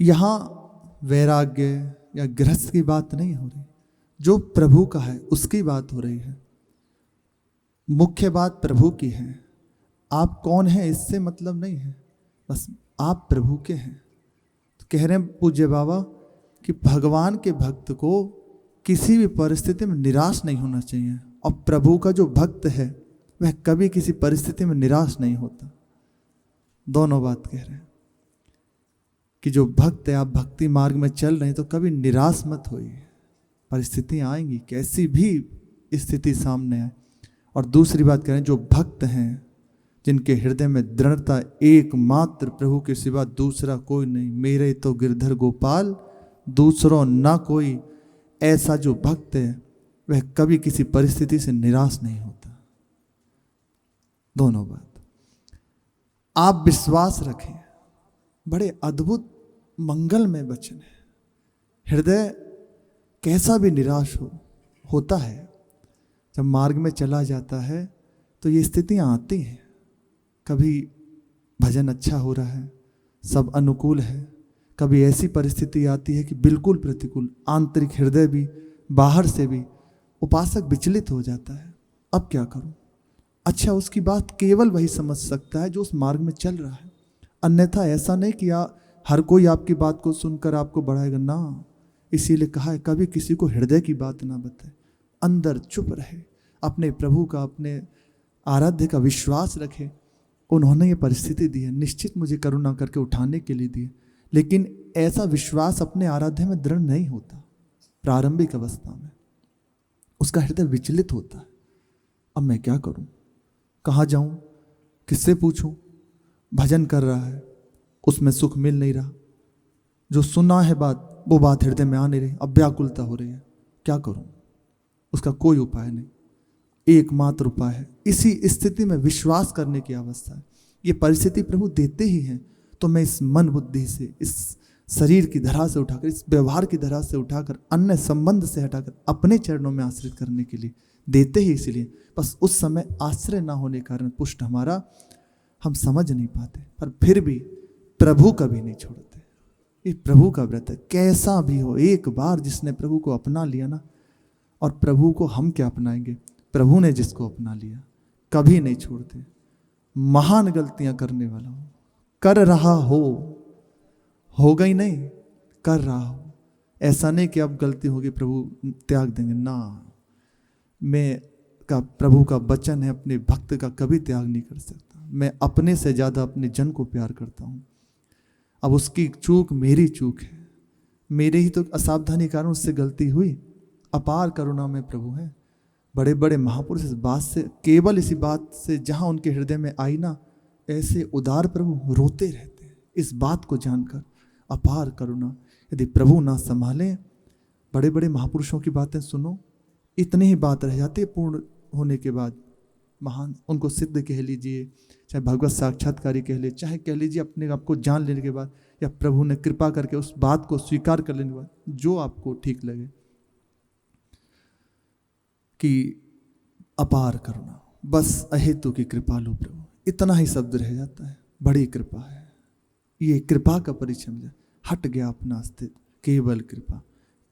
यहाँ वैराग्य या गृहस्थ की बात नहीं हो रही, जो प्रभु का है उसकी बात हो रही है। मुख्य बात प्रभु की है। आप कौन हैं इससे मतलब नहीं है, बस आप प्रभु के हैं। तो कह रहे हैं पूज्य बाबा कि भगवान के भक्त को किसी भी परिस्थिति में निराश नहीं होना चाहिए, और प्रभु का जो भक्त है वह कभी किसी परिस्थिति में निराश नहीं होता। दोनों बात कह रहे हैं कि जो भक्त है, आप भक्ति मार्ग में चल रहे हैं तो कभी निराश मत होइए। परिस्थितियां आएंगी, कैसी भी स्थिति सामने आए। और दूसरी बात कह रहे हैं जो भक्त हैं, जिनके हृदय में दृढ़ता एकमात्र प्रभु के सिवा दूसरा कोई नहीं, मेरे तो गिरधर गोपाल दूसरों ना कोई, ऐसा जो भक्त है वह कभी किसी परिस्थिति से निराश नहीं होता। दोनों बात आप विश्वास रखें। बड़े अद्भुत मंगलमय वचन है। हृदय कैसा भी निराश होता है, जब मार्ग में चला जाता है तो ये स्थितियां आती हैं। कभी भजन अच्छा हो रहा है, सब अनुकूल है, कभी ऐसी परिस्थिति आती है कि बिल्कुल प्रतिकूल, आंतरिक हृदय भी बाहर से भी उपासक विचलित हो जाता है। अब क्या करूं? अच्छा, उसकी बात केवल वही समझ सकता है जो उस मार्ग में चल रहा है। अन्यथा ऐसा नहीं कि हर कोई आपकी बात को सुनकर आपको बढ़ाएगा ना। इसीलिए कहा है कभी किसी को हृदय की बात ना बताए, अंदर चुप रहे, अपने प्रभु का, अपने आराध्य का विश्वास रखे। उन्होंने ये परिस्थिति दी है, निश्चित मुझे करुणा करके उठाने के लिए दी है, लेकिन ऐसा विश्वास अपने आराध्य में दृढ़ नहीं होता। प्रारंभिक अवस्था में उसका हृदय विचलित होता है। अब मैं क्या करूं, कहाँ जाऊं, किससे पूछूं? भजन कर रहा है, उसमें सुख मिल नहीं रहा, जो सुना है बात वो बात हृदय में आ नहीं रही, अब व्याकुलता हो रही है, क्या करूं? उसका कोई उपाय नहीं, एकमात्र उपाय है इसी स्थिति में विश्वास करने की अवस्था है। ये परिस्थिति प्रभु देते ही हैं, तो मैं इस मन बुद्धि से, इस शरीर की धरा से उठाकर, इस व्यवहार की धरा से उठाकर, अन्य संबंध से हटाकर अपने चरणों में आश्रित करने के लिए देते ही इसलिए। बस उस समय आश्रय ना होने के कारण पुष्ट हमारा हम समझ नहीं पाते, पर फिर भी प्रभु कभी नहीं छोड़ते। ये प्रभु का व्रत है, कैसा भी हो। एक बार जिसने प्रभु को अपना लिया ना, और प्रभु को हम क्या अपनाएंगे, प्रभु ने जिसको अपना लिया कभी नहीं छोड़ते। महान गलतियां करने वाला हो, कर रहा हो गई नहीं, कर रहा हो। ऐसा नहीं कि अब गलती होगी प्रभु त्याग देंगे ना। मैं का प्रभु का वचन है, अपने भक्त का कभी त्याग नहीं कर सकता। मैं अपने से ज्यादा अपने जन को प्यार करता हूं। अब उसकी चूक मेरी चूक है, मेरे ही तो असावधानी कारण उससे गलती हुई। अपार करुणा में प्रभु है। बड़े बड़े महापुरुष इस बात से, केवल इसी बात से जहां उनके हृदय में आई ना, ऐसे उदार प्रभु रोते रहते हैं इस बात को जानकर। अपार करुणा, यदि प्रभु ना संभालें, बड़े बड़े महापुरुषों की बातें सुनो, इतनी ही बात रह जाती है पूर्ण होने के बाद। महान, उनको सिद्ध कह लीजिए, चाहे भगवत साक्षात्कारी कह लीजिए, चाहे कह लीजिए अपने आप को जान लेने के बाद, या प्रभु ने कृपा करके उस बात को स्वीकार कर लेने के बाद, जो आपको ठीक लगे, कि अपार करुणा, बस अहेतु की कृपालु प्रभु, इतना ही शब्द रह जाता है। बड़ी कृपा है, ये कृपा का परिचय मिला। हट गया अपना अस्तित्व, केवल कृपा।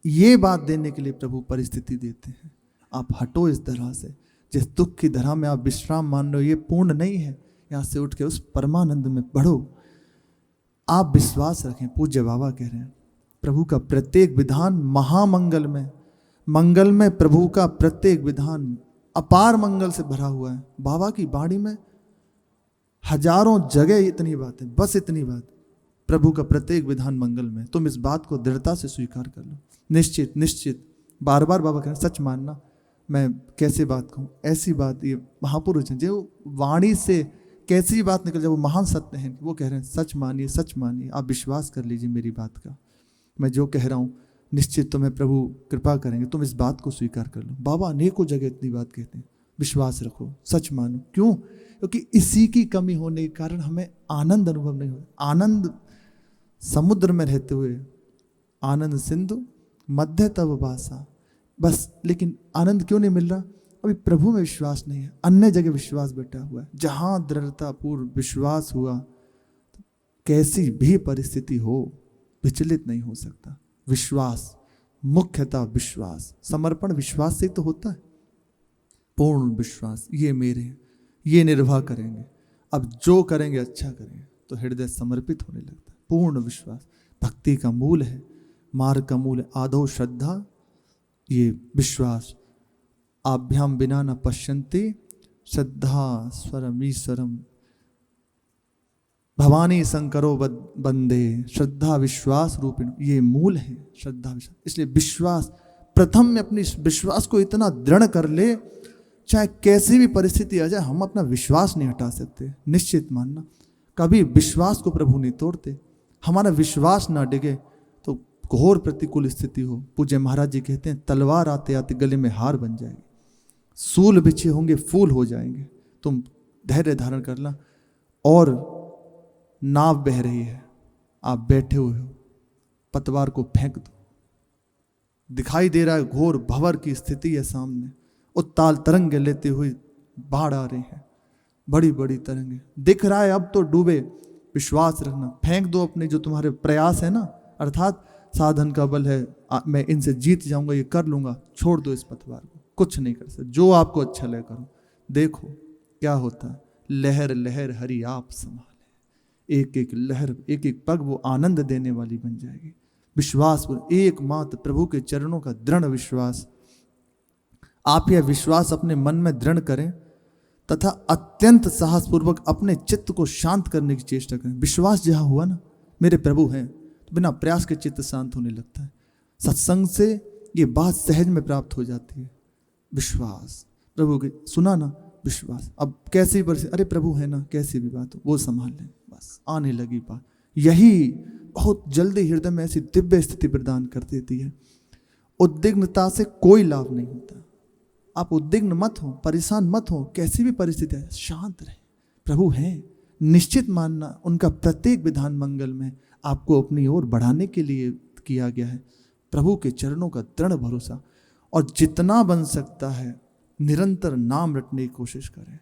ये बात देने के लिए प्रभु परिस्थिति देते हैं। आप हटो इस धरा से, जिस दुख की धरा में आप विश्राम मान रहे हो, ये पूर्ण नहीं है। यहां से उठ के उस परमानंद में बढ़ो। आप विश्वास रखें, पूज्य बाबा कह रहे हैं, प्रभु का प्रत्येक विधान महामंगल में, मंगल में प्रभु का प्रत्येक विधान अपार मंगल से भरा हुआ है। बाबा की वाणी में हजारों जगह इतनी बात है, बस इतनी बात, प्रभु का प्रत्येक विधान मंगल में। तुम इस बात को दृढ़ता से स्वीकार कर लो। निश्चित निश्चित, बार बार बाबा कह रहे हैं, सच मानना। मैं कैसे बात कहूँ, ऐसी बात, ये महापुरुष हैं जो वाणी से कैसी बात निकल जाए, वो महान सत्य हैं। वो कह रहे हैं सच मानिए, सच मानिए, आप विश्वास कर लीजिए मेरी बात का। मैं जो कह रहा हूँ निश्चित तुम्हें प्रभु कृपा करेंगे, तुम इस बात को स्वीकार कर लो। बाबा अनेकों जगह इतनी बात कहते हैं, विश्वास रखो, सच मानो। क्यों? क्योंकि इसी की कमी होने के कारण हमें आनंद अनुभव नहीं हो। आनंद समुद्र में रहते हुए, आनंद सिंधु मध्य तब भाषा, बस। लेकिन आनंद क्यों नहीं मिल रहा? अभी प्रभु में विश्वास नहीं है, अन्य जगह विश्वास बैठा हुआ है। जहां दृढ़ता पूर्व विश्वास हुआ, तो कैसी भी परिस्थिति हो विचलित नहीं हो सकता। विश्वास, मुख्यतः विश्वास, समर्पण विश्वास से तो होता है। पूर्ण विश्वास, ये मेरे हैं, ये निर्वाह करेंगे, अब जो करेंगे अच्छा करेंगे, तो हृदय समर्पित होने लगता है। पूर्ण विश्वास भक्ति का मूल है, मार्ग का मूल है। आदौ श्रद्धा, ये विश्वास। आभ्याम बिना न पश्यन्ति श्रद्धा स्वरमीश्वरम, भवानी शंकरो बंदे, श्रद्धा विश्वास रूपिण, ये मूल है श्रद्धा विश्वास। इसलिए विश्वास प्रथम में अपनी विश्वास को इतना दृढ़ कर ले, चाहे कैसी भी परिस्थिति आ जाए, हम अपना विश्वास नहीं हटा सकते। निश्चित मानना, कभी विश्वास को प्रभु नहीं तोड़ते। हमारा विश्वास ना डिगे तो घोर प्रतिकूल स्थिति हो, पूज्य महाराज जी कहते हैं तलवार आते आते गले में हार बन जाएगी, सूल बिछे होंगे फूल हो जाएंगे। तुम धैर्य धारण करना। और नाव बह रही है, आप बैठे हुए हो, पतवार को फेंक दो। दिखाई दे रहा है घोर भंवर की स्थिति है सामने, उत्ताल तरंगे लेते हुए बाढ़ आ रही है, बड़ी बड़ी तरंगे, दिख रहा है अब तो डूबे। विश्वास रखना, फेंक दो अपने जो तुम्हारे प्रयास है ना, अर्थात साधन का बल है, मैं इनसे जीत जाऊंगा, ये कर लूंगा, छोड़ दो इस पतवार को, कुछ नहीं कर सकते। जो आपको अच्छा लगे करो, देखो क्या होता है। लहर लहर हरि आप संभाले, एक एक लहर, एक एक पग वो आनंद देने वाली बन जाएगी। विश्वास, एकमात्र प्रभु के चरणों का दृढ़ विश्वास। आप यह विश्वास अपने मन में दृढ़ करें तथा अत्यंत साहसपूर्वक अपने चित्त को शांत करने की चेष्टा करें। विश्वास जहाँ हुआ ना मेरे प्रभु हैं, तो बिना प्रयास के चित्त शांत होने लगता है। सत्संग से ये बात सहज में प्राप्त हो जाती है। विश्वास, प्रभु के सुना ना, विश्वास। अब कैसी परिस्थिति, अरे प्रभु है ना, कैसी भी बात हो वो संभाल लें, बस आने लगी बात। यही बहुत जल्दी हृदय में ऐसी दिव्य स्थिति प्रदान कर देती है। उद्विग्नता से कोई लाभ नहीं होता। आप उद्विग्न मत हो, परेशान मत हो, कैसी भी परिस्थिति है, शांत रहे। प्रभु हैं, निश्चित मानना उनका प्रत्येक विधान मंगल में आपको अपनी ओर बढ़ाने के लिए किया गया है। प्रभु के चरणों का दृढ़ भरोसा, और जितना बन सकता है निरंतर नाम रटने की कोशिश करें।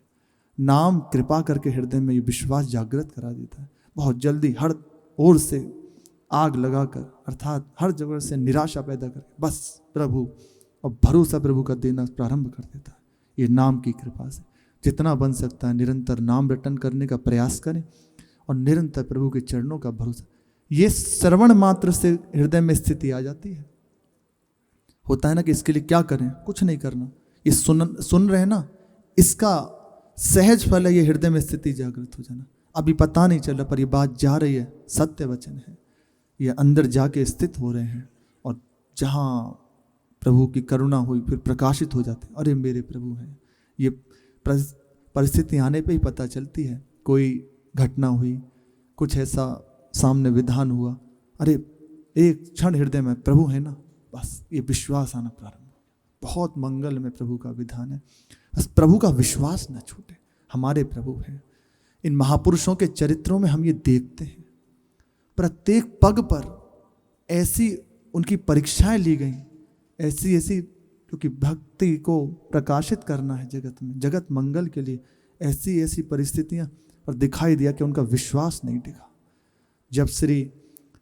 नाम कृपा करके हृदय में ये विश्वास जागृत करा देता है। बहुत जल्दी हर ओर से आग लगाकर, अर्थात हर जगह से निराशा पैदा करके बस प्रभु और भरोसा प्रभु का देना प्रारंभ कर देता है। ये नाम की कृपा से जितना बन सकता है निरंतर नाम रटन करने का प्रयास करें, और निरंतर प्रभु के चरणों का भरोसा। ये श्रवण मात्र से हृदय में स्थिति आ जाती है। होता है ना कि इसके लिए क्या करें, कुछ नहीं करना, ये सुन रहे हैं ना, इसका सहज फल है ये हृदय में स्थिति जागृत हो जाना। अभी पता नहीं चल रहा पर ये बात जा रही है, सत्य वचन है, ये अंदर जाके स्थित हो रहे हैं। और जहाँ प्रभु की करुणा हुई फिर प्रकाशित हो जाते, अरे मेरे प्रभु हैं। ये परिस्थिति आने पे ही पता चलती है। कोई घटना हुई, कुछ ऐसा सामने विधान हुआ, अरे एक क्षण हृदय में प्रभु है ना, बस ये विश्वास आना प्रारंभ हो। बहुत मंगल में प्रभु का विधान है, बस प्रभु का विश्वास न छूटे। हमारे प्रभु हैं। इन महापुरुषों के चरित्रों में हम ये देखते हैं, प्रत्येक पग पर ऐसी उनकी परीक्षाएं ली गई, ऐसी ऐसी, क्योंकि भक्ति को प्रकाशित करना है जगत में, जगत मंगल के लिए, ऐसी ऐसी परिस्थितियां, और दिखाई दिया कि उनका विश्वास नहीं टिका। जब श्री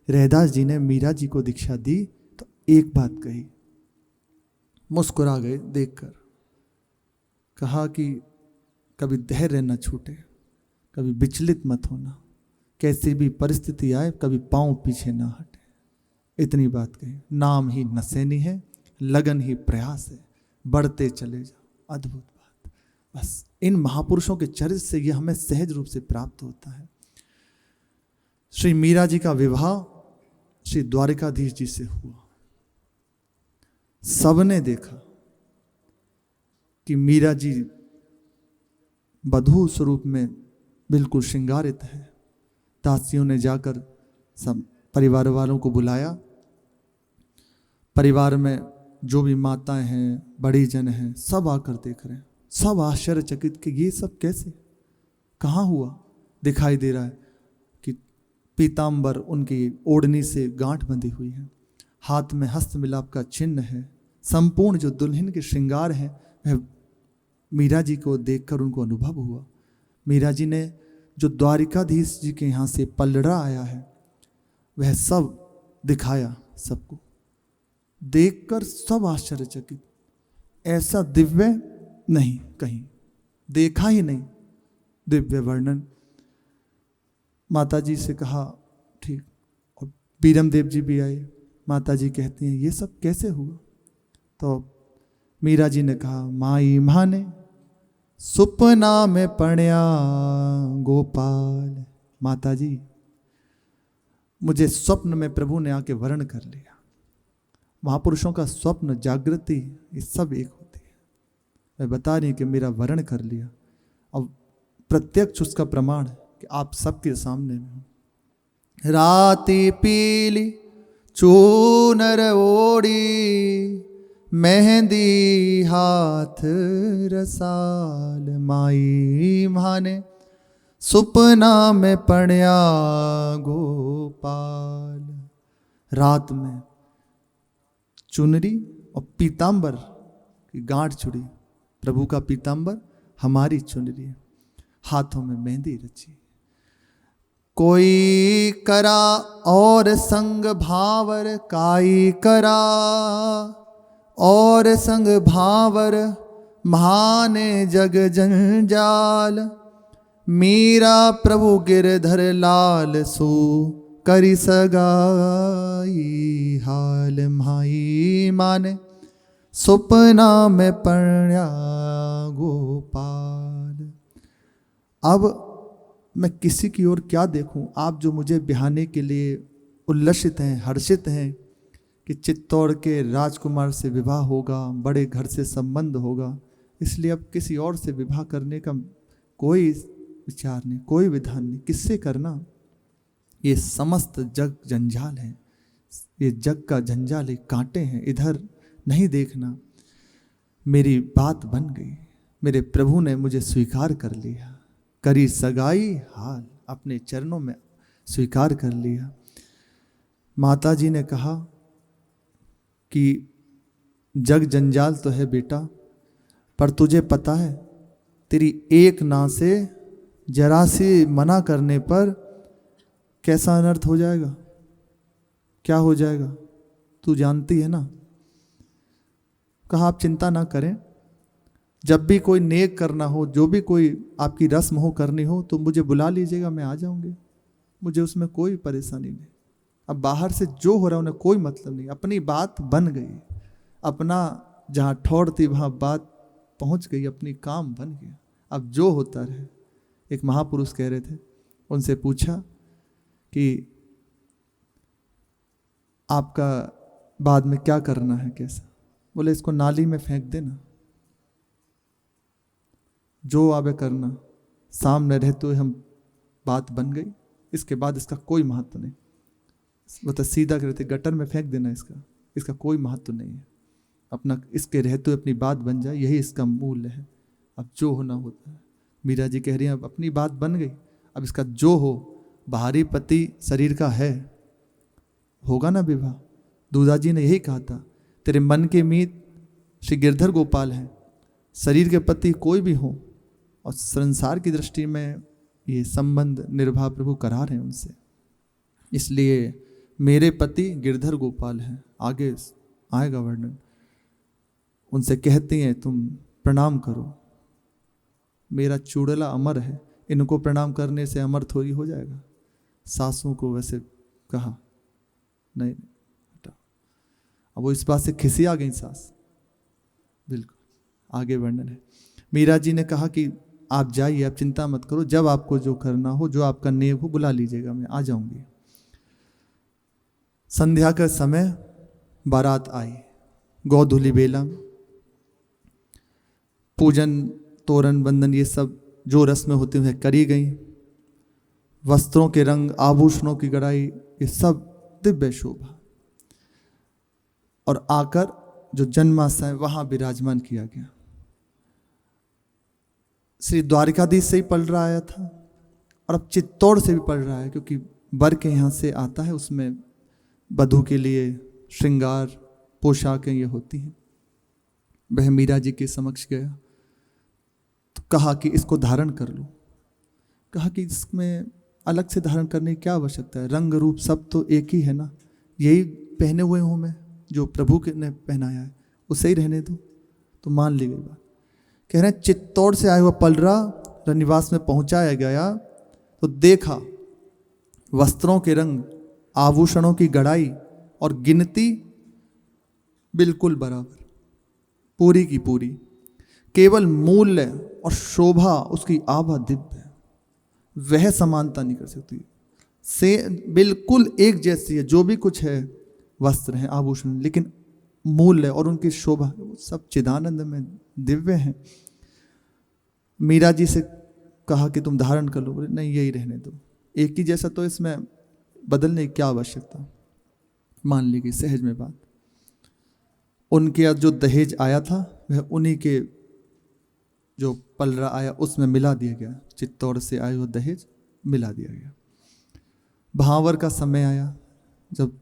रैदास जी ने मीरा जी को दीक्षा दी तो एक बात कही, मुस्कुरा गए देखकर, कहा कि कभी धैर्य न छूटे, कभी विचलित मत होना, कैसी भी परिस्थिति आए कभी पांव पीछे ना हटे। इतनी बात कही। नाम ही नसैनी है, लगन ही प्रयास है, बढ़ते चले जाओ। अद्भुत बात। बस इन महापुरुषों के चरित्र से यह हमें सहज रूप से प्राप्त होता है। श्री मीरा जी का विवाह श्री द्वारिकाधीश जी से हुआ। सबने देखा कि मीरा जी वधू स्वरूप में बिल्कुल श्रृंगारित है। दासियों ने जाकर सब परिवार वालों को बुलाया। परिवार में जो भी माताएं हैं, बड़ी जन हैं, सब आकर देख रहे हैं। सब आश्चर्यचकित कि ये सब कैसे, कहाँ हुआ। दिखाई दे रहा है कि पीताम्बर उनकी ओढ़नी से गांठ बंधी हुई है, हाथ में हस्त मिलाप का चिन्ह है। संपूर्ण जो दुल्हन के श्रृंगार हैं वह मीरा जी को देखकर उनको अनुभव हुआ। मीरा जी ने जो द्वारिकाधीश जी के यहाँ से पलड़ा आया है वह सब दिखाया सबको। देखकर सब आश्चर्यचकित, ऐसा दिव्य नहीं कहीं देखा ही नहीं दिव्य वर्णन। माता जी से कहा ठीक, और बीरम देव जी भी आए। माता जी कहती हैं ये सब कैसे हुआ? तो मीरा जी ने कहा माई माने सुपना में पढ़या गोपाल। माता जी मुझे स्वप्न में प्रभु ने आके वर्ण कर लिया। महापुरुषों का स्वप्न जागृति ये सब एक होती है। मैं बता रही कि मेरा वर्ण कर लिया, अब प्रत्यक्ष उसका प्रमाण है कि आप सबके सामने में हो। राती पीली चूनर ओढ़ी, मेहंदी हाथ रसाल। माई माने सुपना में पढ़या गोपाल। रात में चुनरी और पीतांबर की गांठ छुड़ी, प्रभु का पीतांबर हमारी चुनरी, हाथों में मेहंदी रची। कोई करा और संग भावर, काई करा और संग भावर। महाने जग जंजाल, मीरा प्रभु गिरधर लाल। सो करी सगाई हाल। माई माने सुपना में पढ़या गोपाल। अब मैं किसी की ओर क्या देखूं? आप जो मुझे बिहाने के लिए उल्लसित हैं, हर्षित हैं कि चित्तौड़ के राजकुमार से विवाह होगा, बड़े घर से संबंध होगा, इसलिए अब किसी और से विवाह करने का कोई विचार नहीं, कोई विधान नहीं। किससे करना? ये समस्त जग जंजाल है, ये जग का जंजाल है, कांटे हैं, इधर नहीं देखना। मेरी बात बन गई, मेरे प्रभु ने मुझे स्वीकार कर लिया। करी सगाई हाल, अपने चरणों में स्वीकार कर लिया। माता जी ने कहा कि जग जंजाल तो है बेटा, पर तुझे पता है तेरी एक ना से जरा सी मना करने पर कैसा अनर्थ हो जाएगा, क्या हो जाएगा तू जानती है ना। कहा आप चिंता ना करें, जब भी कोई नेक करना हो, जो भी कोई आपकी रस्म हो करनी हो, तो मुझे बुला लीजिएगा, मैं आ जाऊंगी, मुझे उसमें कोई परेशानी नहीं। अब बाहर से जो हो रहा है उन्हें कोई मतलब नहीं, अपनी बात बन गई, अपना जहाँ ठौर थी वहाँ बात पहुँच गई, अपनी काम बन गया, अब जो होता रहे। एक महापुरुष कह रहे थे, उनसे पूछा कि आपका बाद में क्या करना है, कैसा? बोले इसको नाली में फेंक देना, जो आवे करना, सामने रहते हुए हम बात बन गई, इसके बाद इसका कोई महत्व नहीं। मतलब सीधा कहते गटर में फेंक देना, इसका कोई महत्व नहीं है, अपना इसके रहते हुए अपनी बात बन जाए, यही इसका मूल्य है। अब जो होना होता है। मीरा जी कह रही हैं अब अपनी बात बन गई, अब इसका जो हो, बाहरी पति शरीर का है, होगा ना विवाह। दूधा जी ने यही कहा था, तेरे मन के मीत श्री गिरधर गोपाल हैं, शरीर के पति कोई भी हो, और संसार की दृष्टि में ये संबंध निर्वाह प्रभु करा रहे हैं उनसे, इसलिए मेरे पति गिरधर गोपाल हैं। आगे आएगा वर्णन। उनसे कहती हैं तुम प्रणाम करो, मेरा चूड़ला अमर है, इनको प्रणाम करने से अमर थोड़ी हो जाएगा। सासों को वैसे कहा नहीं, हटा। अब वो इस बात से खिसी आ गई सास, बिल्कुल। आगे वर्णन है। मीरा जी ने कहा कि आप जाइए, आप चिंता मत करो, जब आपको जो करना हो, जो आपका नेक हो, बुला लीजिएगा, मैं आ जाऊंगी। संध्या का समय, बारात आई, गोधूली बेला, पूजन तोरण बंधन ये सब जो रस्में होती हैं करी गई। वस्त्रों के रंग, आभूषणों की गढ़ाई, ये सब दिव्य शोभा। और आकर जो जन्माशय वहां विराजमान किया गया। श्री द्वारिकाधीश से ही पल रहा आया था, और अब चित्तौड़ से भी पल रहा है, क्योंकि वर के यहाँ से आता है, उसमें वधू के लिए श्रृंगार पोशाकें ये होती हैं। वह मीरा जी के समक्ष गया तो कहा कि इसको धारण कर लो। कहा कि इसमें अलग से धारण करने की क्या आवश्यकता है, रंग रूप सब तो एक ही है ना, यही पहने हुए हूँ मैं, जो प्रभु के ने पहनाया है, उसे ही रहने दो। तो मान ली गई बात। कह रहे हैं चित्तौड़ से आया हुआ पलरा रनिवास में पहुंचाया गया तो देखा वस्त्रों के रंग, आभूषणों की गढ़ाई और गिनती बिल्कुल बराबर, पूरी की पूरी। केवल मूल्य और शोभा उसकी आभा दिव्य है, वह समानता नहीं कर सकती, से बिल्कुल एक जैसी है। जो भी कुछ है, वस्त्र हैं, आभूषण, लेकिन मूल्य और उनकी शोभा सब चिदानंद में दिव्य हैं। मीरा जी से कहा कि तुम धारण कर लो, बोले नहीं यही रहने दो, एक ही जैसा तो इसमें बदलने की क्या आवश्यकता। मान ली गई सहज में बात। उनके यहाँ जो दहेज आया था वह उन्हीं के जो पलरा आया उसमें मिला दिया गया, चित्तौड़ से आए हुए दहेज मिला दिया गया। भावर का समय आया जब,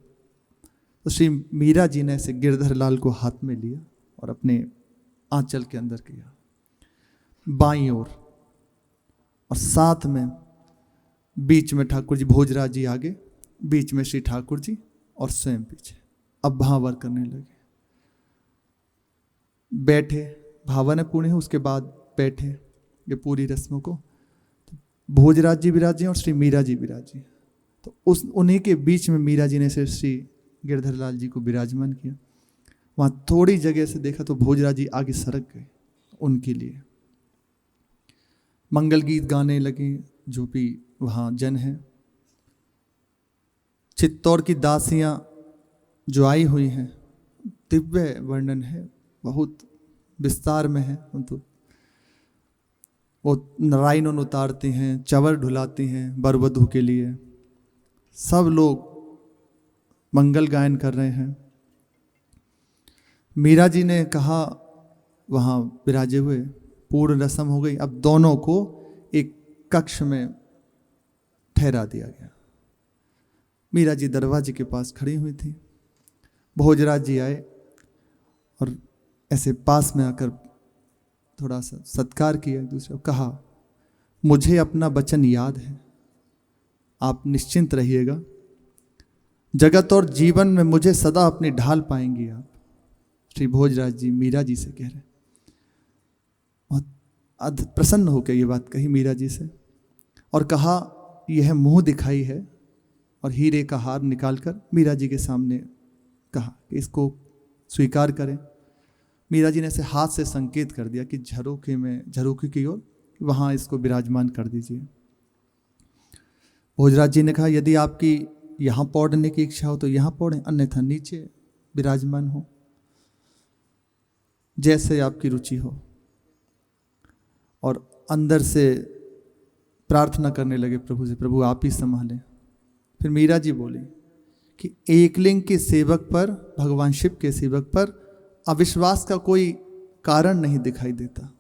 तो श्री मीरा जी ने ऐसे गिरधर लाल को हाथ में लिया और अपने आंचल के अंदर किया बाईं ओर, और साथ में बीच में ठाकुर जी, भोजराज जी आगे, बीच में श्री ठाकुर जी और स्वयं पीछे। अब भावर करने लगे, बैठे, भावन है पूर्ण है, उसके बाद बैठे ये पूरी रस्मों को। तो भोजराज जी विराजे और श्री मीरा जी विराजे, तो उस उन्हीं के बीच में मीरा जी ने से श्री गिरधर लाल जी को विराजमान किया। वहाँ थोड़ी जगह से देखा तो भोजराज जी आगे सरक गए उनके लिए। मंगल गीत गाने लगे जो भी वहाँ जन हैं। चित्तौड़ की दासियाँ जो आई हुई हैं, दिव्य वर्णन है, बहुत विस्तार में है। तो वो नारायण उतारती हैं, चवर ढुलाती हैं वर वधू के लिए, सब लोग मंगल गायन कर रहे हैं। मीरा जी ने कहा वहाँ विराजे हुए, पूर्ण रस्म हो गई। अब दोनों को एक कक्ष में ठहरा दिया गया। मीरा जी दरवाजे के पास खड़ी हुई थी। भोजराज जी आए और ऐसे पास में आकर थोड़ा सा सत्कार किया एक दूसरे को। कहा मुझे अपना वचन याद है, आप निश्चिंत रहिएगा, जगत और जीवन में मुझे सदा अपनी ढाल पाएंगी आप। श्री भोजराज जी मीरा जी से कह रहे, बहुत प्रसन्न होकर ये बात कही मीरा जी से, और कहा यह मुंह दिखाई है, और हीरे का हार निकालकर मीरा जी के सामने कहा कि इसको स्वीकार करें। मीरा जी ने ऐसे हाथ से संकेत कर दिया कि झरोखे में, झरोखे की ओर वहाँ इसको विराजमान कर दीजिए। भोजराज जी ने कहा यदि आपकी यहाँ पौड़ने की इच्छा हो तो यहाँ पौड़ें, अन्यथा नीचे विराजमान हो, जैसे आपकी रुचि हो। और अंदर से प्रार्थना करने लगे प्रभु से, प्रभु आप ही संभालें। फिर मीरा जी बोली कि एकलिंग के सेवक पर, भगवान शिव के सेवक पर अविश्वास का कोई कारण नहीं दिखाई देता,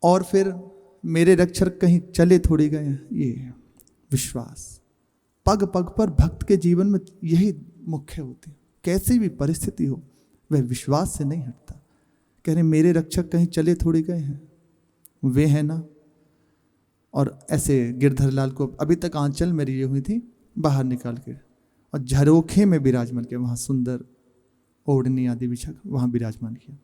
और फिर मेरे रक्षक कहीं चले थोड़ी गए हैं। ये विश्वास पग पग पर भक्त के जीवन में यही मुख्य होती है, कैसी भी परिस्थिति हो वह विश्वास से नहीं हटता। कह रहे मेरे रक्षक कहीं चले थोड़ी गए हैं, वे हैं ना। और ऐसे गिरधर लाल को अभी तक आंचल में लिए हुई थी, बाहर निकाल के और झरोखे में विराजमान किया, वहाँ सुंदर ओढ़नी आदि बिछा वहाँ विराजमान किया।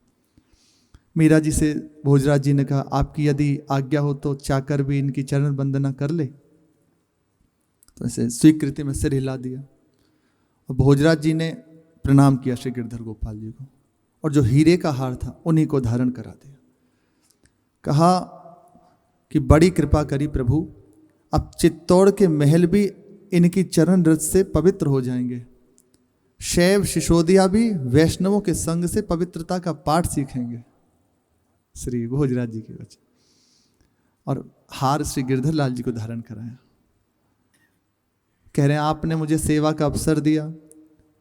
मीरा जी से भोजराज जी ने कहा आपकी यदि आज्ञा हो तो चाकर भी इनकी चरण वंदना कर ले। तो ऐसे स्वीकृति में सिर हिला दिया, और भोजराज जी ने प्रणाम किया श्री गिरधर गोपाल जी को, और जो हीरे का हार था उन्हीं को धारण करा दिया। कहा कि बड़ी कृपा करी प्रभु, अब चित्तौड़ के महल भी इनकी चरण रज से पवित्र हो जाएंगे। शैव शिशोदिया भी वैष्णवों के संग से पवित्रता का पाठ सीखेंगे। श्री भोजराज जी के वचन। और हार श्री गिरधर लाल जी को धारण कराया। कह रहे हैं आपने मुझे सेवा का अवसर दिया,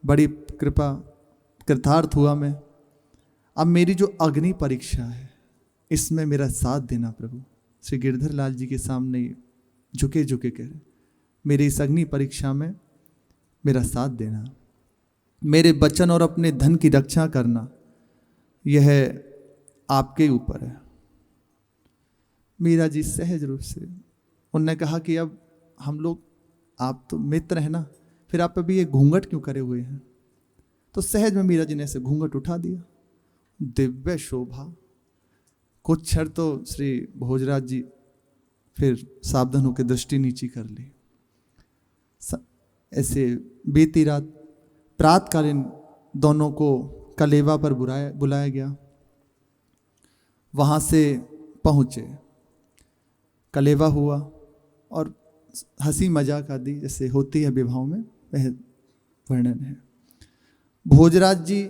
बड़ी कृपा, कृतार्थ हुआ मैं। अब मेरी जो अग्नि परीक्षा है इसमें मेरा साथ देना प्रभु। श्री गिरधर लाल जी के सामने झुके झुके कह रहे मेरी इस अग्नि परीक्षा में मेरा साथ देना, मेरे वचन और अपने धन की रक्षा करना, यह आपके ऊपर है। मीरा जी सहज रूप से उनने कहा कि अब हम लोग, आप तो मित्र हैं ना, फिर आप अभी ये घूंघट क्यों करे हुए हैं? तो सहज में मीरा जी ने ऐसे घूंघट उठा दिया। दिव्य शोभा। कुछ क्षण तो श्री भोजराज जी फिर सावधान होकर दृष्टि नीची कर ली। ऐसे बीती रात प्रातकालीन दोनों को कलेवा पर बुलाया गया। वहाँ से पहुँचे, कलेवा हुआ और हंसी मजाक आदि जैसे होती है विवाहों में, वह वर्णन है। भोजराज जी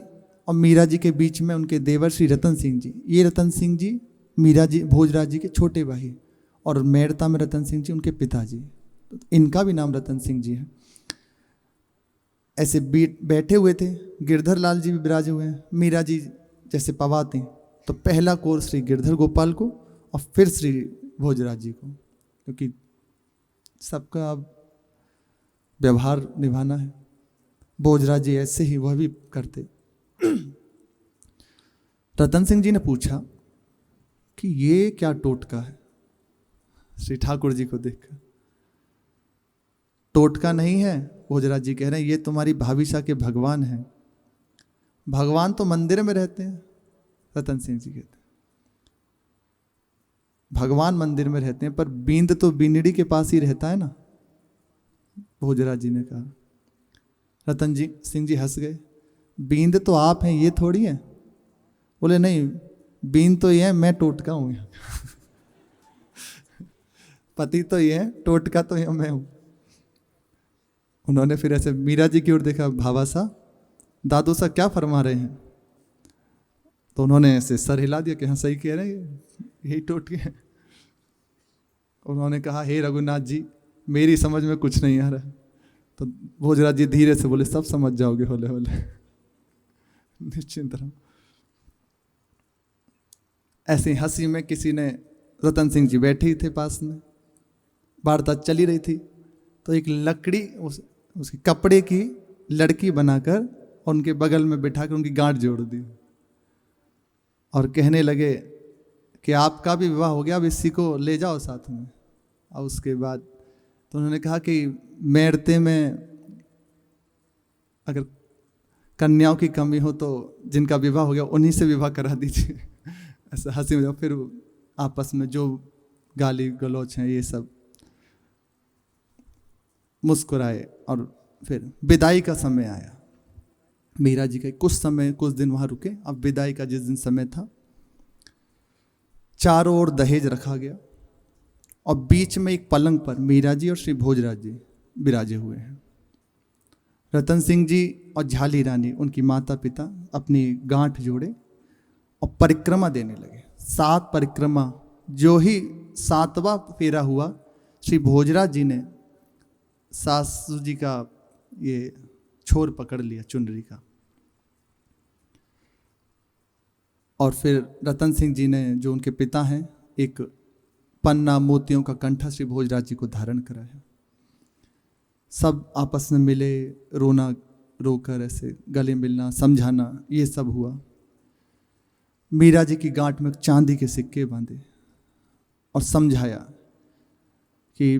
और मीरा जी के बीच में उनके देवर श्री रतन सिंह जी, ये रतन सिंह जी मीरा जी भोजराज जी के छोटे भाई, और मेड़ता में रतन सिंह जी उनके पिताजी, तो इनका भी नाम रतन सिंह जी है। ऐसे बैठे हुए थे। गिरधर लाल जी भी विराजे हुए हैं। मीरा जी जैसे पवाते हैं तो पहला कोर्स श्री गिरधर गोपाल को और फिर श्री भोजराज जी को, क्योंकि सबका व्यवहार निभाना है। भोजराज जी ऐसे ही वह भी करते। रतन सिंह जी ने पूछा कि ये क्या टोटका है? श्री ठाकुर जी को देखकर, टोटका नहीं है। भोजराज जी कह रहे हैं ये तुम्हारी भाविशा के भगवान हैं। भगवान तो मंदिर में रहते हैं। रतन सिंह जी कहते हैं भगवान मंदिर में रहते हैं, पर बींद तो बीनड़ी के पास ही रहता है ना। भोजराज जी ने कहा। रतन जी सिंह जी हंस गए। बींद तो आप हैं, ये थोड़ी है। बोले नहीं, बींद तो ये है, मैं टोटका हूं। पति तो ये है, टोटका तो ये मैं हूं। उन्होंने फिर ऐसे मीरा जी की ओर देखा, भावा सा दादू सा क्या फरमा रहे हैं? तो उन्होंने ऐसे सर हिला दिया कि हाँ सही कह रहे हैं, यही टोटके हैं। उन्होंने कहा हे रघुनाथ जी, मेरी समझ में कुछ नहीं आ रहा। तो भोजराज जी धीरे से बोले सब समझ जाओगे होले होले, निश्चिंत रहो। ऐसे हंसी में किसी ने, रतन सिंह जी बैठे ही थे पास में, वार्ता चली रही थी, तो एक लकड़ी उसके कपड़े की लड़की बनाकर उनके बगल में बिठाकर उनकी गांठ जोड़ दी और कहने लगे कि आपका भी विवाह हो गया, अब इसी को ले जाओ साथ में। और उसके बाद तो उन्होंने कहा कि मेड़ते में अगर कन्याओं की कमी हो तो जिनका विवाह हो गया उन्हीं से विवाह करा दीजिए। ऐसा हंसी मजाक, फिर आपस में जो गाली गलौच हैं ये सब मुस्कुराए। और फिर विदाई का समय आया। मीरा जी का कुछ दिन वहां रुके। अब विदाई का जिस दिन समय था, चारों ओर दहेज रखा गया और बीच में एक पलंग पर मीरा जी और श्री भोजराज जी विराजे हुए हैं। रतन सिंह जी और झाली रानी उनकी माता पिता अपनी गांठ जोड़े और परिक्रमा देने लगे। 7 परिक्रमा। जो ही 7वां फेरा हुआ, श्री भोजराज जी ने सासू जी का ये छोर पकड़ लिया चुनरी का, और फिर रतन सिंह जी ने, जो उनके पिता हैं, एक पन्ना मोतियों का कंठा श्री भोजराज जी को धारण कराया। सब आपस में मिले, रोना रोकर ऐसे गले मिलना, समझाना, ये सब हुआ। मीरा जी की गांठ में चांदी के सिक्के बांधे और समझाया कि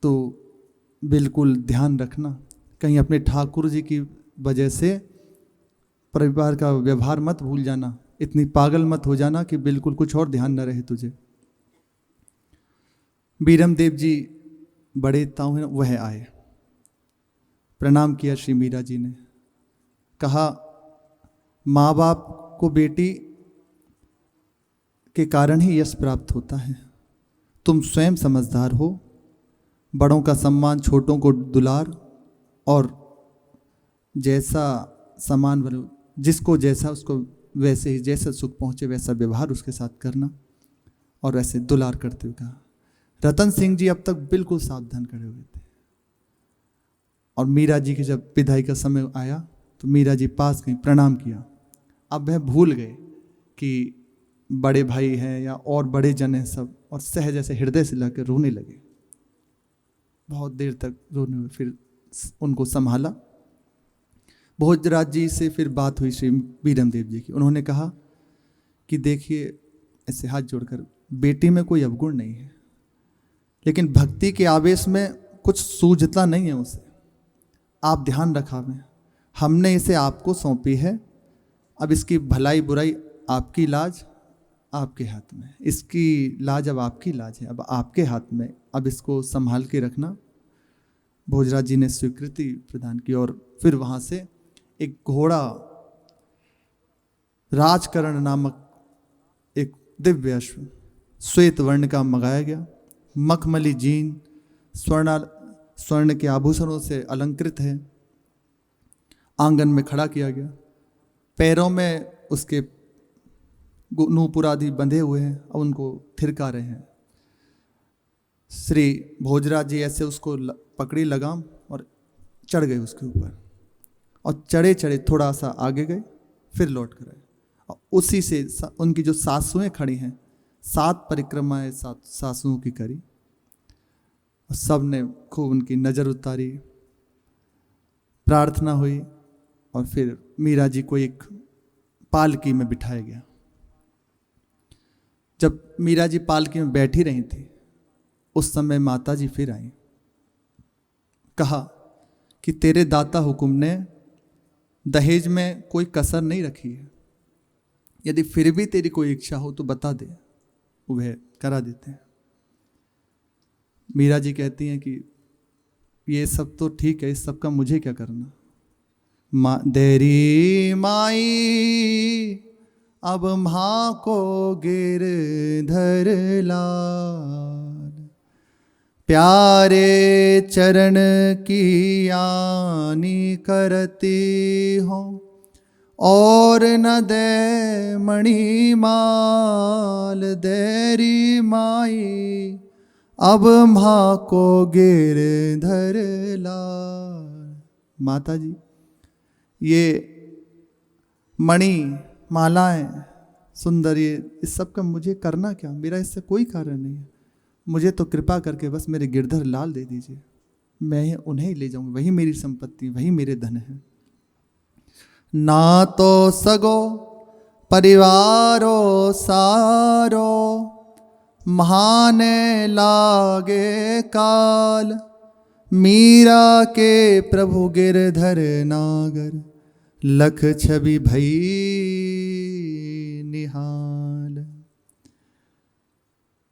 तो बिल्कुल ध्यान रखना, कहीं अपने ठाकुर जी की वजह से परिवार का व्यवहार मत भूल जाना, इतनी पागल मत हो जाना कि बिल्कुल कुछ और ध्यान न रहे तुझे। बीरम देव जी बड़े ताऊ हैं, वह आए, प्रणाम किया श्री मीरा जी ने। कहा माँ बाप को बेटी के कारण ही यश प्राप्त होता है। तुम स्वयं समझदार हो, बड़ों का सम्मान, छोटों को दुलार, और जैसा सम्मान जिसको जैसा उसको वैसे ही, जैसा सुख पहुँचे वैसा व्यवहार उसके साथ करना, और ऐसे दुलार करते हुए कहा। रतन सिंह जी अब तक बिल्कुल सावधान खड़े हुए थे, और मीरा जी के जब विदाई का समय आया तो मीरा जी पास गई, प्रणाम किया। अब वह भूल गए कि बड़े भाई हैं या और बड़े जन हैं सब, और सहज ऐसे हृदय से लाकर रोने लगे। बहुत देर तक रोने हुए, फिर उनको संभाला। भोजराज जी से फिर बात हुई श्री बीरम देव जी की। उन्होंने कहा कि देखिए, ऐसे हाथ जोड़कर, बेटी में कोई अवगुण नहीं है, लेकिन भक्ति के आवेश में कुछ सूझता नहीं है उसे, आप ध्यान रखावें, हमने इसे आपको सौंपी है, अब इसकी भलाई बुराई आपकी लाज आपके हाथ में, इसकी लाज अब आपकी लाज है, अब आपके हाथ में, अब इसको संभाल के रखना। भोजराज जी ने स्वीकृति प्रदान की और फिर वहाँ से एक घोड़ा राजकरण नामक एक दिव्य अश्व श्वेत वर्ण का मंगाया गया, मखमली जीन स्वर्ण के आभूषणों से अलंकृत है, आंगन में खड़ा किया गया। पैरों में उसके नूपुर आदि बंधे हुए हैं, अब उनको थिरका रहे हैं। श्री भोजराज जी ऐसे उसको पकड़ी लगाम और चढ़ गए उसके ऊपर, और चढ़े चढ़े थोड़ा सा आगे गए, फिर लौट कर आए। और उसी से उनकी जो सासुएं खड़ी हैं, 7 परिक्रमाएं सासुओं की करी, और सब ने खूब उनकी नज़र उतारी, प्रार्थना हुई, और फिर मीरा जी को एक पालकी में बिठाया गया। जब मीरा जी पालकी में बैठी रही थी, उस समय माता जी फिर आई, कहा कि तेरे दाता हुकुम ने दहेज में कोई कसर नहीं रखी है, यदि फिर भी तेरी कोई इच्छा हो तो बता दे, वह करा देते हैं। मीरा जी कहती हैं कि ये सब तो ठीक है, इस सब का मुझे क्या करना। देरी माई अब माँ को गिरधर लाल, प्यारे चरण की आनी करती हो, और न दे मणि माल। देरी माई अब माँ को गिरधर लाल। माता जी, ये मणि मालाएं सुंदर, ये इस सब का मुझे करना क्या, मेरा इससे कोई कारण नहीं है। मुझे तो कृपा करके बस मेरे गिरधर लाल दे दीजिए, मैं उन्हें ही ले जाऊंगा, वही मेरी संपत्ति, वही मेरे धन है। ना तो सगो परिवारो सारो, महाने लागे काल। मीरा के प्रभु गिरधर नागर, लख छवि भई निहाल।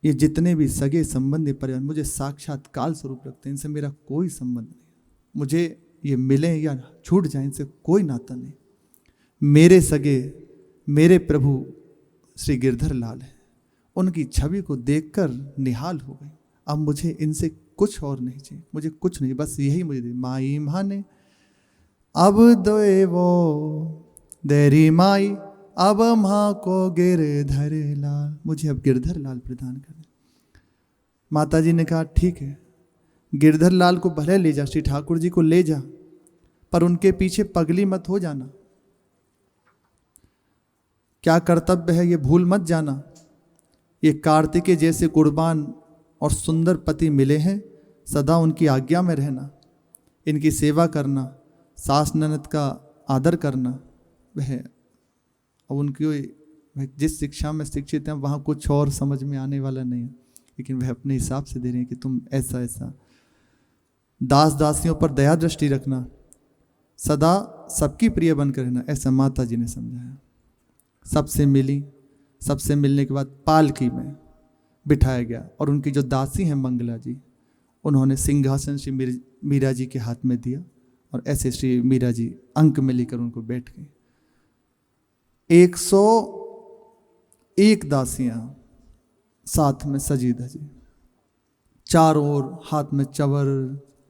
ये जितने भी सगे संबंधी परिवार मुझे साक्षात काल स्वरूप लगते हैं, इनसे मेरा कोई संबंध नहीं। मुझे ये मिले या छूट जाए, इनसे कोई नाता नहीं। मेरे सगे मेरे प्रभु श्री गिरधर लाल हैं, उनकी छवि को देखकर निहाल हो गई। अब मुझे इनसे कुछ और नहीं चाहिए, मुझे कुछ नहीं, बस यही मुझे दे। माई माने अब दे वो, देरी माई अब माँ को गिरधर लाल, मुझे अब गिरधर लाल प्रदान कर। माता जी ने कहा ठीक है, गिरधर लाल को भले ले जा, श्री ठाकुर जी को ले जा, पर उनके पीछे पगली मत हो जाना। क्या कर्तव्य है ये भूल मत जाना। ये कार्तिकेय जैसे गुणवान और सुंदर पति मिले हैं, सदा उनकी आज्ञा में रहना, इनकी सेवा करना, सास ननद का आदर करना। वह अब उनकी जिस शिक्षा में शिक्षित हैं वहाँ कुछ और समझ में आने वाला नहीं है, लेकिन वह अपने हिसाब से दे रहे हैं कि तुम ऐसा ऐसा। दास दासियों पर दया दृष्टि रखना, सदा सबकी प्रिय बनकर रहना, ऐसा माता जी ने समझाया। सबसे मिली, सबसे मिलने के बाद पालकी में बिठाया गया, और उनकी जो दासी हैं मंगला जी, उन्होंने सिंहासन श्री मीरा जी के हाथ में दिया, और ऐसे श्री मीरा जी अंक में लेकर उनको बैठ गई। 101 दासियां साथ में सजी धजी, चारों ओर हाथ में चवर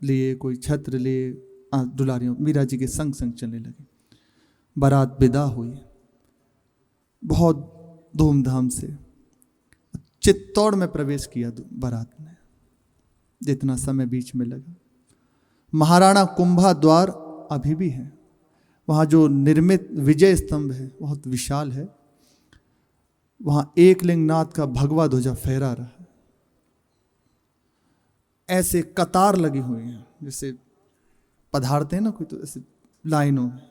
लिए, कोई छत्र लिए, दुलारियों मीरा जी के संग संग चलने लगे। बारात विदा हुई बहुत धूमधाम से। चित्तौड़ में प्रवेश किया बारात ने, जितना समय बीच में लगा। महाराणा कुंभा द्वार अभी भी है, वहाँ जो निर्मित विजय स्तंभ है बहुत विशाल है, वहाँ एकलिंगनाथ का भगवा ध्वजा फहरा रहा है। ऐसे कतार लगी हुई हैं, जैसे पधारते हैं ना कोई, तो ऐसे लाइनों में।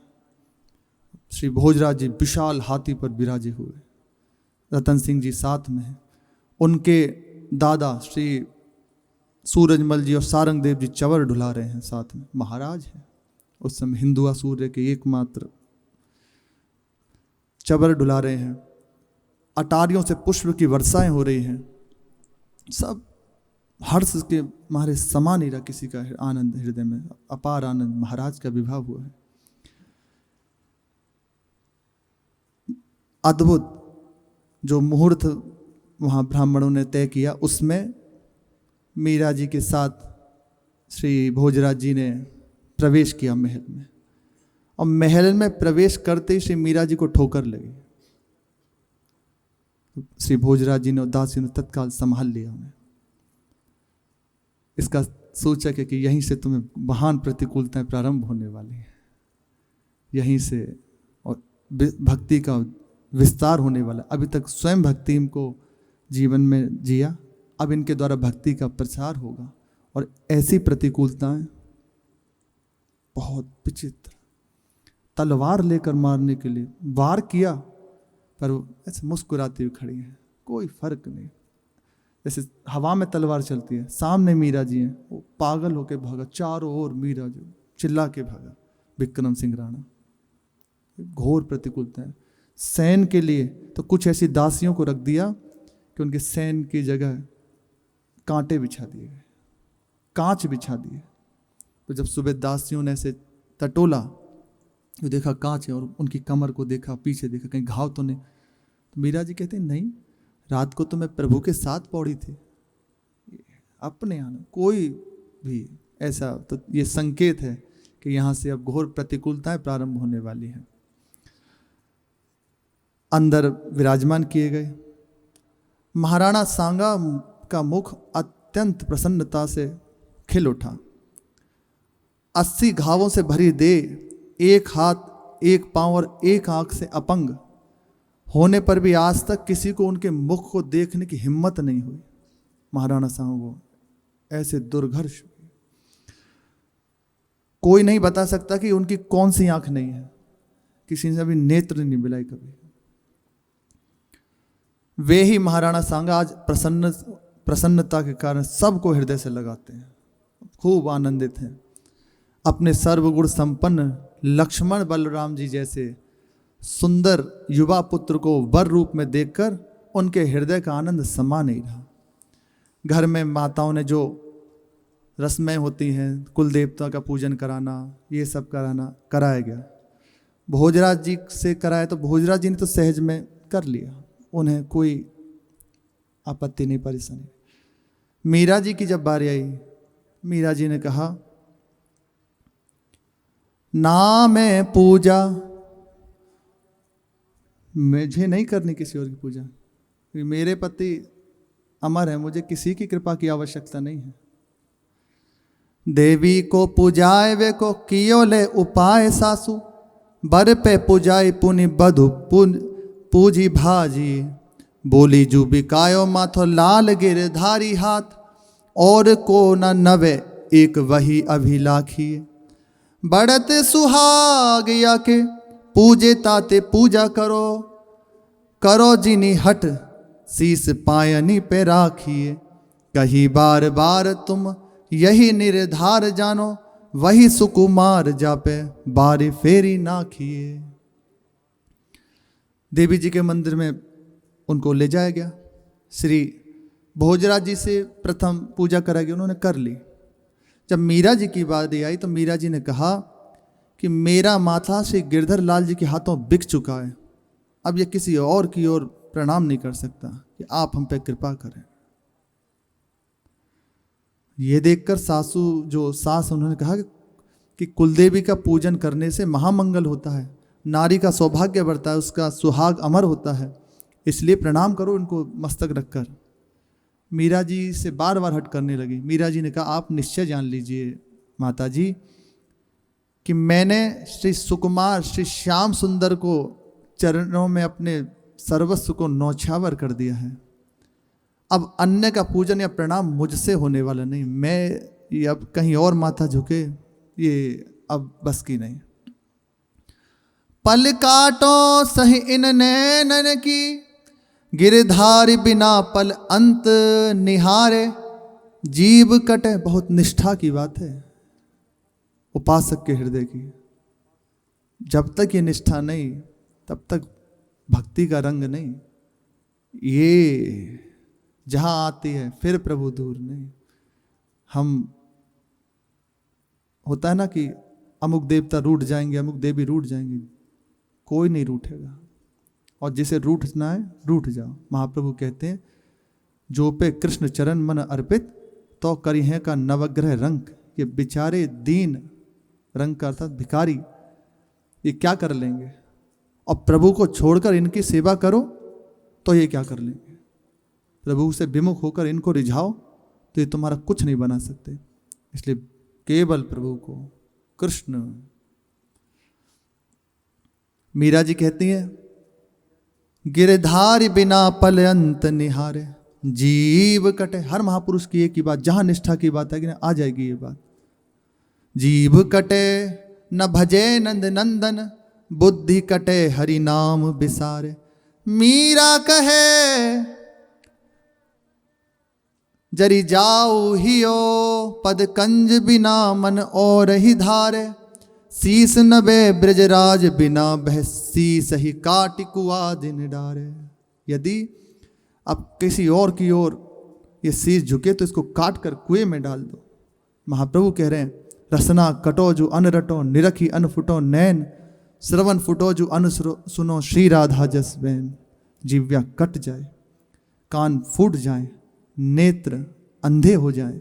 श्री भोजराज जी विशाल हाथी पर विराजे हुए, रतन सिंह जी साथ में हैं, उनके दादा श्री सूरजमल जी और सारंग देव जी चवर ढुला रहे हैं साथ में। महाराज हैं, उस समय हिंदुआ सूर्य के एकमात्र चबर डुला रहे हैं, अटारियों से पुष्प की वर्षाएं हो रही हैं, सब हर्ष के मारे समा नहीं रहा किसी का आनंद, हृदय में अपार आनंद, महाराज का विवाह हुआ है। अद्भुत जो मुहूर्त वहाँ ब्राह्मणों ने तय किया, उसमें मीरा जी के साथ श्री भोजराज जी ने प्रवेश किया महल में, और महल में प्रवेश करते ही श्री मीरा जी को ठोकर लगी। श्री भोजराज जी ने उदासी ने तत्काल संभाल लिया उन्हें। इसका सूचक है कि यहीं से तुम्हें महान प्रतिकूलताएं प्रारंभ होने वाली हैं, यहीं से और भक्ति का विस्तार होने वाला। अभी तक स्वयं भक्ति को जीवन में जिया, अब इनके द्वारा भक्ति का प्रचार होगा, और ऐसी प्रतिकूलताएं बहुत विचित्र। तलवार लेकर मारने के लिए वार किया, पर वो ऐसे मुस्कुराती हुई खड़ी है, कोई फर्क नहीं। जैसे हवा में तलवार चलती है, सामने मीरा जी हैं, वो पागल होकर भागा, चारों ओर मीरा जी चिल्ला के भागा विक्रम सिंह राणा। घोर प्रतिकूलता है। सैन के लिए तो कुछ ऐसी दासियों को रख दिया कि उनके सैन की जगह कांटे बिछा दिए गए, कांच बिछा दिए। तो जब सुबह दासियों ने ऐसे टटोला तो देखा कांच है, और उनकी कमर को देखा, पीछे देखा कहीं घाव तो नहीं। तो मीरा जी कहते नहीं, रात को तो मैं प्रभु के साथ पौड़ी थी। अपने आना कोई भी ऐसा, तो ये संकेत है कि यहाँ से अब घोर प्रतिकूलताएं प्रारंभ होने वाली हैं। अंदर विराजमान किए गए। महाराणा सांगा का मुख अत्यंत प्रसन्नता से खिल उठा। 80 घावों से भरी देह, एक हाथ, एक पांव और एक आंख से अपंग होने पर भी आज तक किसी को उनके मुख को देखने की हिम्मत नहीं हुई। महाराणा सांगा को ऐसे दुर्घर्ष, कोई नहीं बता सकता कि उनकी कौन सी आंख नहीं है, किसी ने अभी नेत्र नहीं मिलाई कभी। वे ही महाराणा सांगा आज प्रसन्नता के कारण सबको हृदय से लगाते हैं, खूब आनंदित हैं। अपने सर्वगुण संपन्न लक्ष्मण बलराम जी जैसे सुंदर युवा पुत्र को वर रूप में देखकर उनके हृदय का आनंद समा नहीं रहा। घर में माताओं ने जो रस्में होती हैं, कुल देवता का पूजन कराना, ये सब कराया गया। भोजराज जी से कराया तो भोजराज जी ने तो सहज में कर लिया, उन्हें कोई आपत्ति नहीं, परेशानी। मीरा जी की जब बारी आई, मीरा जी ने कहा ना मैं पूजा, मुझे नहीं करनी किसी और की पूजा, मेरे पति अमर है, मुझे किसी की कृपा की आवश्यकता नहीं है। देवी को पूजाए वे को कियो ले उपाय सासु, बर पे पूजाई पुनि बधु पूजी भाजी, बोली जू बिकायो माथो लाल गिरधारी हाथ, और को न नवे एक वही अभिलाखी, बढ़त सुहाग या के पूजे ताते पूजा करो, करो जिनी हट शीस पायनी पे राखिए, कही बार बार तुम यही निर्धार जानो, वही सुकुमार जापे बारी फेरी नाखिए। देवी जी के मंदिर में उनको ले जाया गया। श्री भोजराज जी से प्रथम पूजा कराई, उन्होंने कर ली। जब मीरा जी की बारी आई तो मीरा जी ने कहा कि मेरा माथा श्री गिरधर लाल जी के हाथों बिक चुका है, अब ये किसी और की ओर प्रणाम नहीं कर सकता, कि आप हम पे कृपा करें। ये देखकर सासू जो सास, उन्होंने कहा कि कुलदेवी का पूजन करने से महामंगल होता है, नारी का सौभाग्य बढ़ता है, उसका सुहाग अमर होता है, इसलिए प्रणाम करो इनको मस्तक रखकर। मीरा जी से बार बार हट करने लगी। मीरा जी ने कहा आप निश्चय जान लीजिए माता जी कि मैंने श्री सुकुमार श्री श्याम सुंदर को चरणों में अपने सर्वस्व को नौछावर कर दिया है। अब अन्य का पूजन या प्रणाम मुझसे होने वाला नहीं, मैं ये अब कहीं और माथा झुके, ये अब बस की नहीं। पल काटो सही इन नैनन की, गिरधारी बिना पल अंत निहारे, जीव कटे। बहुत निष्ठा की बात है, उपासक के हृदय की। जब तक ये निष्ठा नहीं, तब तक भक्ति का रंग नहीं। ये जहां आती है फिर प्रभु दूर नहीं। हम होता है ना कि अमुक देवता रूठ जाएंगे, अमुक देवी रूठ जाएंगे, कोई नहीं रूठेगा। और जिसे रूठना है रूठ जाओ। महाप्रभु कहते हैं जो पे कृष्ण चरण मन अर्पित तो करिहे का नवग्रह रंग। ये बेचारे दीन, रंग का अर्थात भिखारी, ये क्या कर लेंगे? और प्रभु को छोड़कर इनकी सेवा करो तो ये क्या कर लेंगे? प्रभु से विमुख होकर इनको रिझाओ तो ये तुम्हारा कुछ नहीं बना सकते। इसलिए केवल प्रभु को, कृष्ण। मीरा जी कहती है गिरधारी बिना पल अंत निहारे जीव कटे। हर महापुरुष की एक ही बात, जहां निष्ठा की बात है कि आ जाएगी ये बात। जीव कटे न भजे नंद नंदन बुद्धि कटे हरि नाम बिसारे। मीरा कहे जरी जाऊ हियो पद कंज बिना मन और ही धारे। शीस नबे ब्रजराज बिना बह शीस ही काट कुआ दिन डारे। यदि अब किसी और की ओर ये शीस झुके तो इसको काट कर कुएं में डाल दो। महाप्रभु कह रहे हैं रसना कटो जो अन रटो निरखी अन फुटो नैन। श्रवण फुटो जो अन सुनो श्री राधा जस बैन। जिव्या कट जाए, कान फूट जाए, नेत्र अंधे हो जाए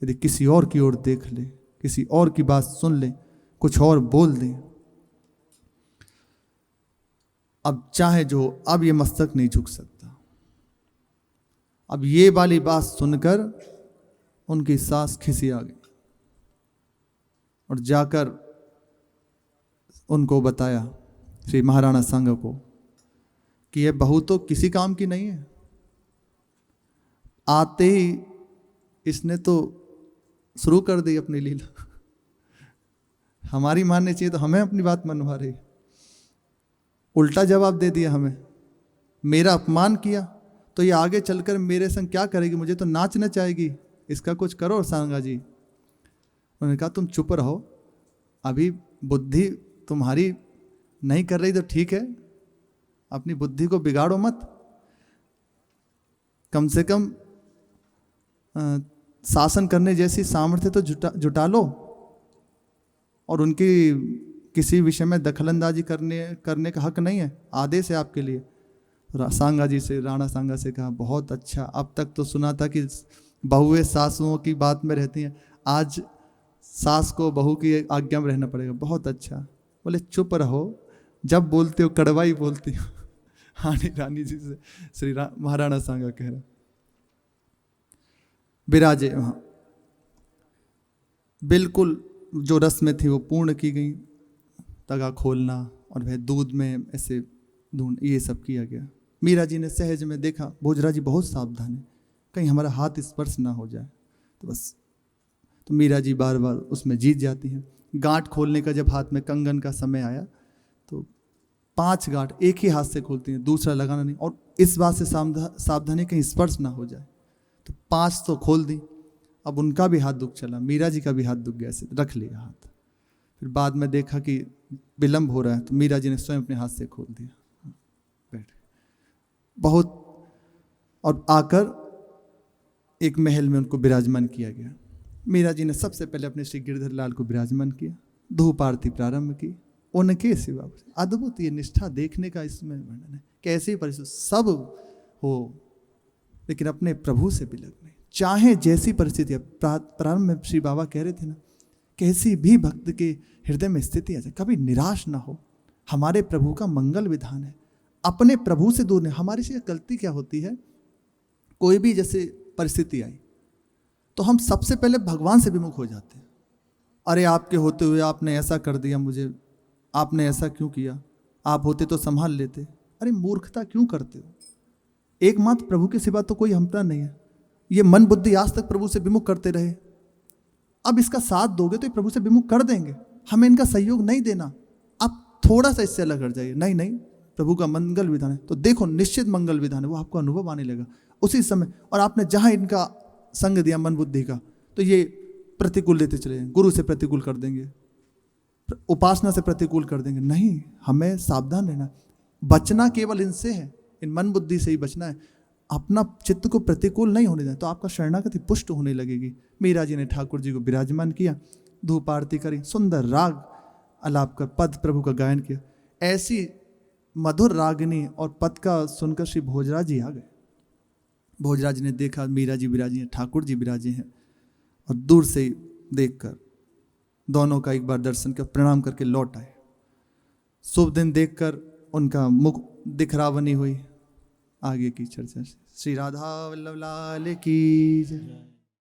यदि किसी और की ओर देख ले, किसी और की बात सुन ले, कुछ और बोल दे। अब चाहे जो, अब ये मस्तक नहीं झुक सकता। अब ये वाली बात सुनकर उनकी सांस खिसी आ गई और जाकर उनको बताया श्री महाराणा सांगा को कि यह बहू तो किसी काम की नहीं है। आते ही इसने तो शुरू कर दी अपनी लीला। हमारी माननी चाहिए तो हमें अपनी बात मनवा रही, उल्टा जवाब दे दिया हमें। मेरा अपमान किया तो ये आगे चलकर मेरे संग क्या करेगी? मुझे तो नाच नचाएगी। इसका कुछ करो सांगा जी। उन्होंने कहा तुम चुप रहो, अभी बुद्धि तुम्हारी नहीं कर रही तो ठीक है, अपनी बुद्धि को बिगाड़ो मत। कम से कम शासन करने जैसी सामर्थ्य तो जुटा लो। और उनकी किसी विषय में दखलंदाजी करने का हक नहीं है, आदेश है आपके लिए। सांगा जी से, राणा सांगा से कहा बहुत अच्छा, अब तक तो सुना था कि बहुएं सासुओं की बात में रहती हैं, आज सास को बहू की आज्ञा में रहना पड़ेगा। बहुत अच्छा। बोले चुप रहो, जब बोलते हो कड़वा ही बोलती हो। हानि रानी जी से श्री महाराणा सांगा कह रहा विराजे वहां। बिल्कुल जो रस्में थी वो पूर्ण की गई, तगा खोलना और वह दूध में ऐसे ढूंढ, ये सब किया गया। मीरा जी ने सहज में देखा भोजरा जी बहुत सावधान है, कहीं हमारा हाथ स्पर्श ना हो जाए, तो बस तो मीरा जी बार बार उसमें जीत जाती हैं। गांठ खोलने का जब हाथ में कंगन का समय आया तो 5 गांठ एक ही हाथ से खोलती हैं, दूसरा लगाना नहीं, और इस बात से सावधानी कहीं स्पर्श ना हो जाए। तो 5 तो खोल दी। अब उनका भी हाथ दुख चला, मीरा जी का भी हाथ दुख गया, ऐसे रख लिया हाथ। फिर बाद में देखा कि विलंब हो रहा है तो मीरा जी ने स्वयं अपने हाथ से खोल दिया। बैठ बहुत, और आकर एक महल में उनको विराजमान किया गया। मीरा जी ने सबसे पहले अपने श्री गिरधर लाल को विराजमान किया, धूप आरती प्रारंभ की। उनके सिवा अद्भुत ये निष्ठा देखने का इसमें वर्णन है। कैसे परिस्थिति सब हो लेकिन अपने प्रभु से बिलग नहीं, चाहे जैसी परिस्थिति है। प्रारंभ में श्री बाबा कह रहे थे ना, कैसी भी भक्त के हृदय में स्थिति आ जाए कभी निराश ना हो। हमारे प्रभु का मंगल विधान है, अपने प्रभु से दूर नहीं। हमारी से गलती क्या होती है, कोई भी जैसे परिस्थिति आई तो हम सबसे पहले भगवान से विमुख हो जाते हैं। अरे आपके होते हुए आपने ऐसा कर दिया मुझे, आपने ऐसा क्यों किया, आप होते तो संभाल लेते। अरे मूर्खता क्यों करते हो? एकमात्र प्रभु के सिवा तो कोई हमता नहीं है। ये मन बुद्धि आज तक प्रभु से विमुख करते रहे, अब इसका साथ दोगे तो ये प्रभु से विमुख कर देंगे। हमें इनका सहयोग नहीं देना, आप थोड़ा सा इससे अलग हट जाइए। नहीं नहीं, प्रभु का मंगल विधान है तो देखो निश्चित मंगल विधान है, वो आपको अनुभव आने लगा उसी समय। और आपने जहां इनका संग दिया मन बुद्धि का, तो ये प्रतिकूल देते चले जाएंगे, गुरु से प्रतिकूल कर देंगे, उपासना से प्रतिकूल कर देंगे। नहीं, हमें सावधान रहना, बचना केवल इनसे है, इन मन बुद्धि से ही बचना है। अपना चित्त को प्रतिकूल नहीं होने दें, तो आपका शरणागति पुष्ट होने लगेगी। मीरा जी ने ठाकुर जी को विराजमान किया, धूप आरती करी, सुंदर राग आलाप कर पद प्रभु का गायन किया। ऐसी मधुर रागिनी और पद का सुनकर श्री भोजराज जी आ गए। भोजराज ने देखा मीरा जी विराजी हैं, ठाकुर जी विराजे हैं, और दूर से ही देखकर दोनों का एक बार दर्शन कर प्रणाम करके लौट आए। शुभ दिन देखकर उनका मुख दिखरावनी हुई। आगे की चर्चा श्री राधा वल्लभ लाल की जय।